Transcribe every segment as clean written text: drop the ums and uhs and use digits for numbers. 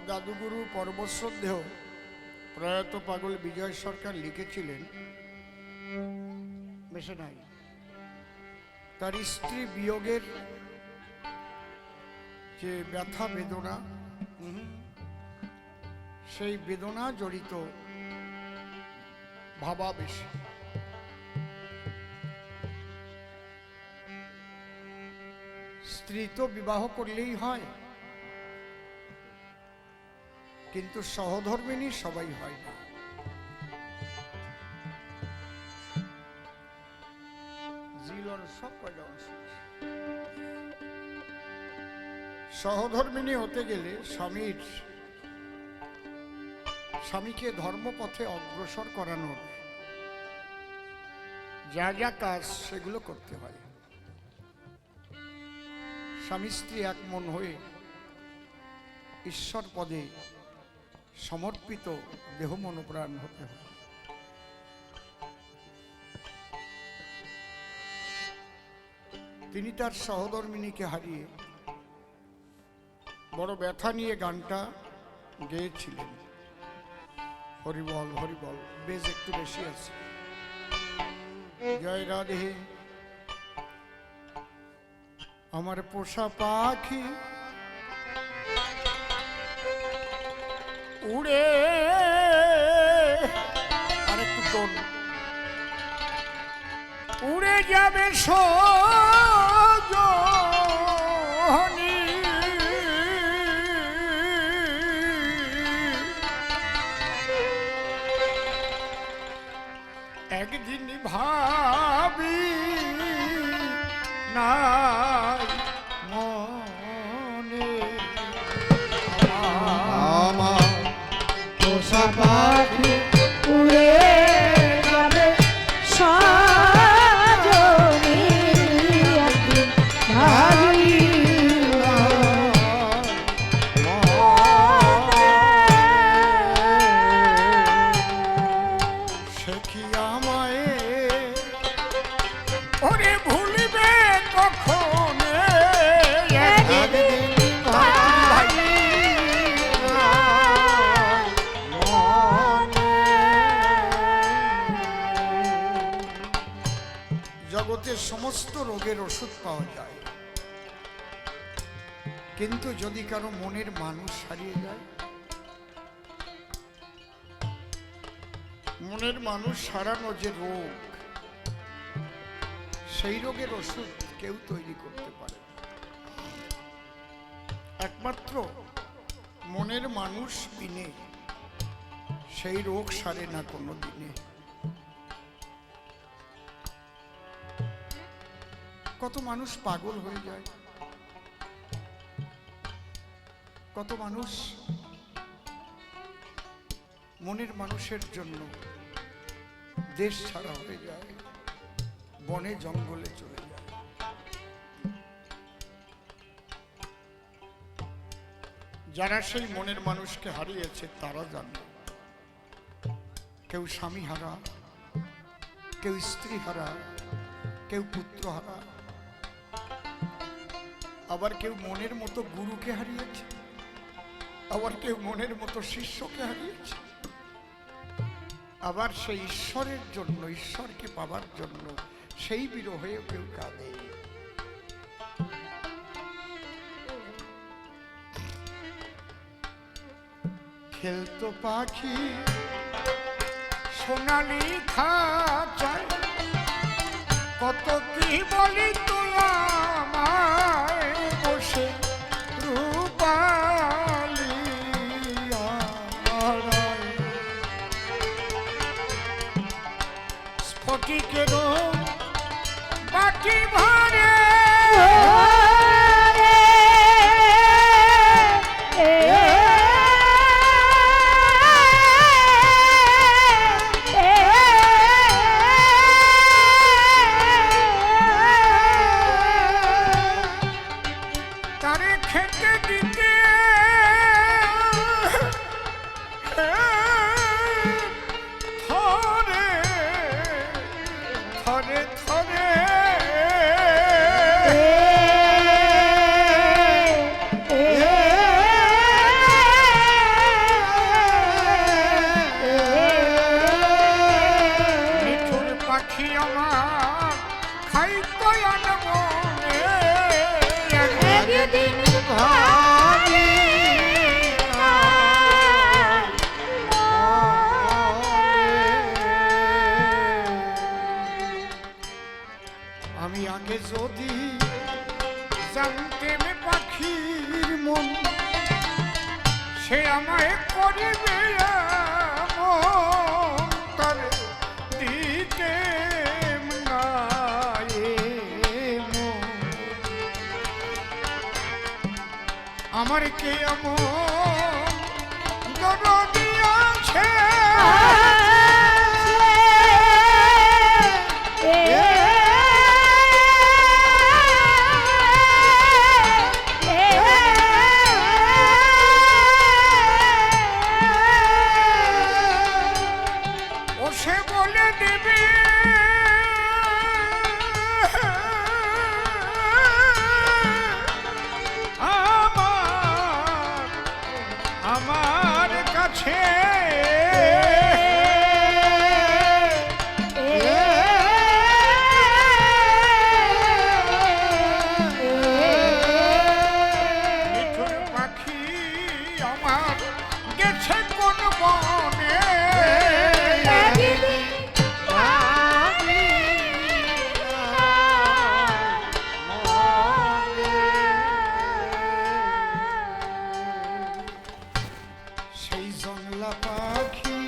দাদুগুরু পরমশ্রদ্ধেয় প্রয়াত পাগল বিজয় সরকার লিখেছিলেন, বেশে নাই, তার স্ত্রী বিয়োগের যে ব্যথা বেদনা, সেই বেদনা জড়িত ভাবাবেশ। স্ত্রী তো বিবাহ করলেই হয়, কিন্তু সহধর্মিণী সবাই হয় না। সহধর্মিণী হতে গেলে স্বামীকে ধর্মপথে অগ্রসর করানোর যা যা কাজ সেগুলো করতে হয়। স্বামী স্ত্রী এক মন হয়ে ঈশ্বর পদে সমর্পিত দেহ মনোপ্রাণ হতে হয়। তিনি তার সহধর্মিণীকে হারিয়ে বড় ব্যথা নিয়ে গানটা গেয়েছিলেন। হরিবল হরিবল, বেশ একটু বেশি আছে। জয় রাধে। আমার পোষা পাখি উড়ে, আরেকটু টোন, উড়ে যাবে সজনী, একদিন ভাবি নাই মনে আমার পোষা পাখি উড়ে যাবে সজনী, একদিন ভাবি সে কি আমায় ওরে ভুলিবে কখন, জগতের সমস্ত রোগের ওষুধ পাওয়া যায়, কিন্তু যদি কারো মনের মানুষ হারিয়ে যায়, মনের মানুষ হারানো যে রোগ, সেই রোগের ওষুধ কেউ তৈরি করতে পারে না। একমাত্র মনের মানুষ বিনে সেই রোগ সারে না কোনো দিনে। কত মানুষ পাগল হয়ে যায়, কত মানুষ মনের মানুষের জন্য দেশ ছাড়া হয়ে যায়, বনে জঙ্গলে চলে যায়। যারা সেই মনের মানুষকে হারিয়েছে তারা জানে, কেউ স্বামী হারা, কেউ স্ত্রী হারা, কেউ পুত্র হারা, আবার কেউ মনের মতো গুরুকে হারিয়েছে, আবার কেউ মনের মতো শিষ্যকে হারিয়েছে, আবার সেই ঈশ্বরের জন্য, ঈশ্বরকে পাবার জন্য সেই বিরহেও কেউ কাঁদে। খেলতো পাখি সোনালি খাঁচায়, কত কি বলি তোমায় বসে রূপালি আড়ায়, স্ফটিকেরও বাটি ভরে তারে খেতে দিতে থরে সে আমায় করিবে এমন, তার দিতে আমার কে এমন দরদি আছে ও সে বলে দেবে আমার কাছে মিঠুর পাখি আমার গেছে কোন বনে সেই জংলা পাখি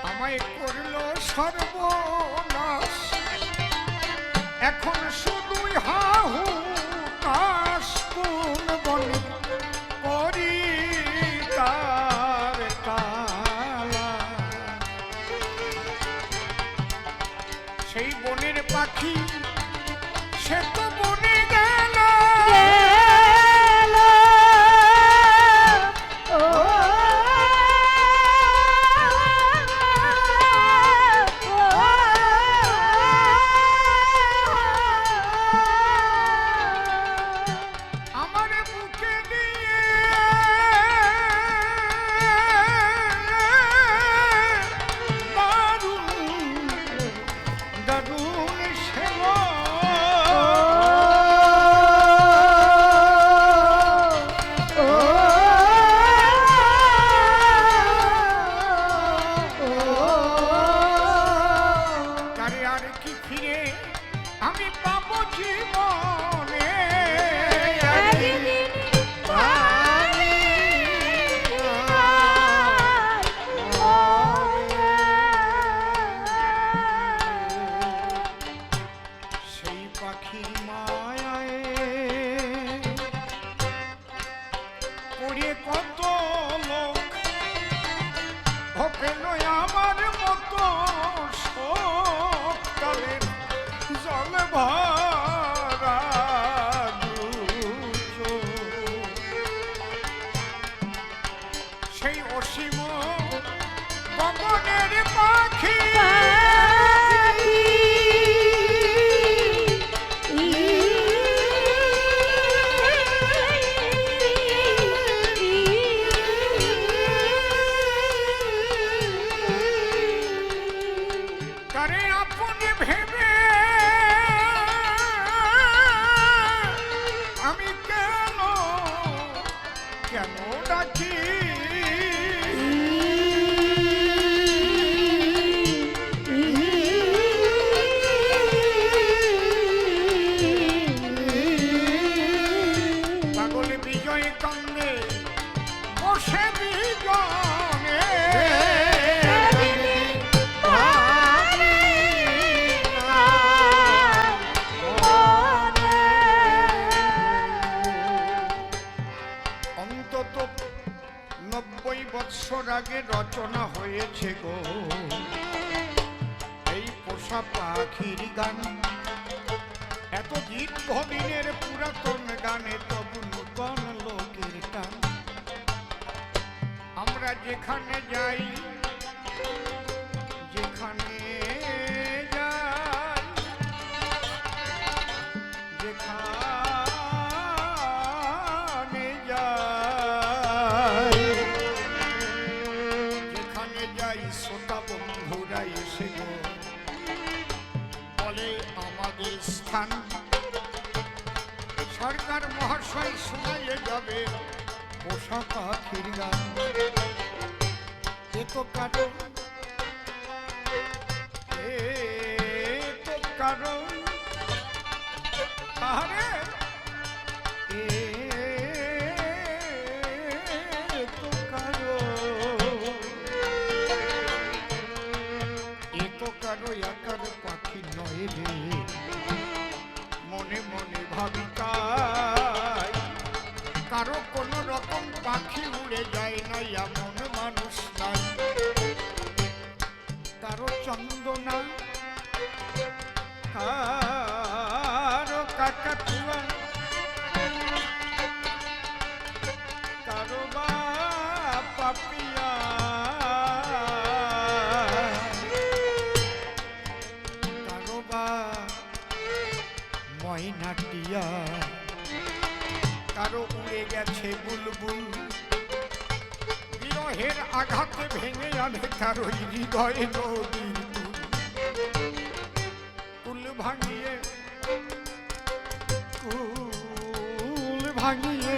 আমায় করলো সর্বনাশ এখন শুধুই হাহু কাশ কোন বনে করি তার তালা সেই বনের পাখি সে তো বনে গেল আমার বুকে দিয়ে দারুণ দারুণ সেবা তারে আর কি ফিরে আমি পাবো জীবনে সেই পাখির মায়ায় পড়ে কত লোক পেল আমার মতো সকালের জল ভরা দুচোখ। সেই অসীম গগনের পাখি তারে আপনি ভেবে আমি কেন কেন ডাকি পাগল বিজয় কান্দে বসে বিজনে অন্তত 90 বৎসর আগে রচনা হয়েছে গো এই পোষা পাখির গান এত দীর্ঘদিনের পুরাতন গানে তবু নূতন লোকের টান আমরা যেখানে যাই যেখানে যাই যেখানে যাই যেখানে যাই শ্রোতা বন্ধুরা এসে গো বলে আমাদের স্থান সরকার মহাশয় শোনাইয়ে যাবে পোষা পাখির গান এ তো কারণ আরে রকম পাখি উড়ে যায় না এমন মানুষ নাই। কারো চন্দনা, কারো কাকাতুয়া, কারো বা পাপিয়া, কারো বা ময়নাটিয়া, কারো উড়ে গেছে বুলবুল, বিরহের আঘাতে ভেঙে আনে কারো হৃদয় নদীর কুল ভাঙিয়ে, কুল ভাঙিয়ে,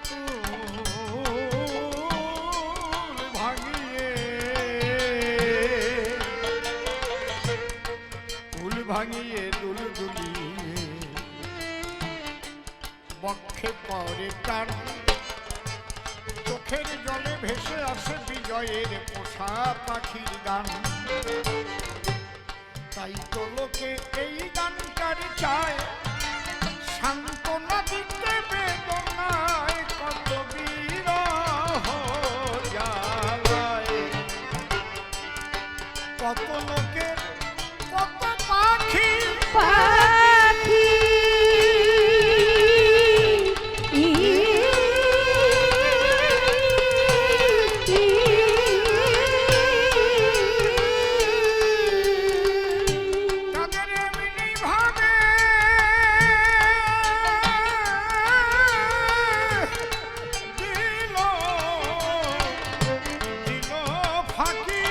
কুল ভাঙিয়ে, কুল ভাঙিয়ে দুল দুলিয়ে বক্ষে পরে টান, চোখের জলে ভেসে আসে বিজয়ের পোষা পাখির গান। তাই তো লোকে এই গানটার চায় সান্ত্বনা দিতে বেদনায়, কত বিরহ জ্বালায়, কত লোকের কত পাখি পাখি তাদের এমনি ভাবে দিল দিল ফাঁকি,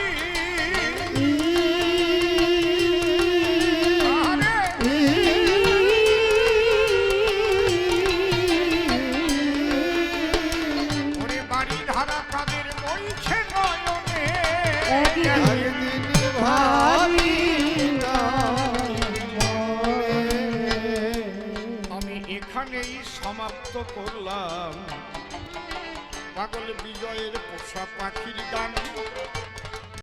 আরে ওরে বাড়ি ধারা তাদের বইছে নয়নে, একদিন ভাবি না মনে। আমি এখানেই সমাপ্ত করলাম পাগল বিজয়ের পোষা পাখির গান।